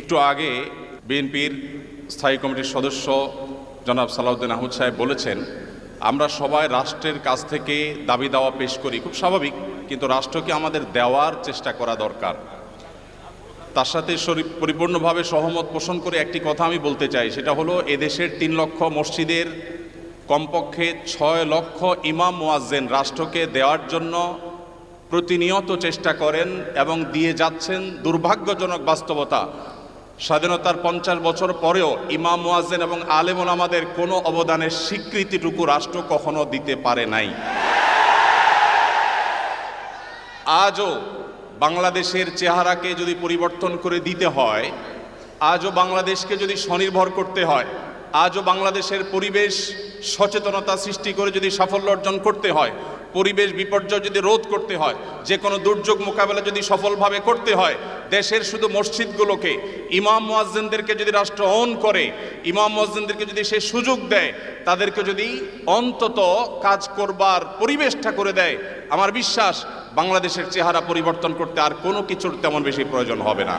একটু আগে বিএনপির স্থায়ী কমিটির সদস্য জনাব সালাউদ্দিন আহমদ সাহেব বলেছেন, আমরা সবাই রাষ্ট্রের কাছ থেকে দাবি দাওয়া পেশ করি, খুব স্বাভাবিক, কিন্তু রাষ্ট্রকে আমাদের দেওয়ার চেষ্টা করা দরকার। তার সাথে পরিপূর্ণভাবে সহমত পোষণ করে একটি কথা আমি বলতে চাই, সেটা হলো এদেশের 3 লক্ষ মসজিদের কমপক্ষে 6 লক্ষ ইমাম মুয়াজ্জিন রাষ্ট্রকে দেওয়ার জন্য প্রতিনিয়ত চেষ্টা করেন এবং দিয়ে যাচ্ছেন। দুর্ভাগ্যজনক বাস্তবতা, স্বাধীনতার 50 বছর পরেও ইমাম মুয়াজ্জিন এবং আলেম ওলামাদের কোনো অবদানের স্বীকৃতিটুকু রাষ্ট্র কখনো দিতে পারে নাই। আজও বাংলাদেশের চেহারাকে যদি পরিবর্তন করে দিতে হয়, আজও বাংলাদেশকে যদি স্বনির্ভর করতে হয়, আজও বাংলাদেশের পরিবেশ সচেতনতা সৃষ্টি করে যদি সাফল্য অর্জন করতে হয়, পরিবেশ বিপর্যয় যদি রোধ করতে হয়, যে কোনো দুর্যোগ মোকাবেলা যদি সফলভাবে করতে হয়, দেশের শুধু মসজিদগুলোকে ইমাম মুয়াজ্জিনদেরকে যদি রাষ্ট্র অন করে, ইমাম মুয়াজ্জিনদেরকে যদি সে সুযোগ দেয়, তাদেরকে যদি অন্তত কাজ করবার পরিবেশটা করে দেয়, আমার বিশ্বাস বাংলাদেশের চেহারা পরিবর্তন করতে আর কোনো কিছুর তেমন বেশি প্রয়োজন হবে না।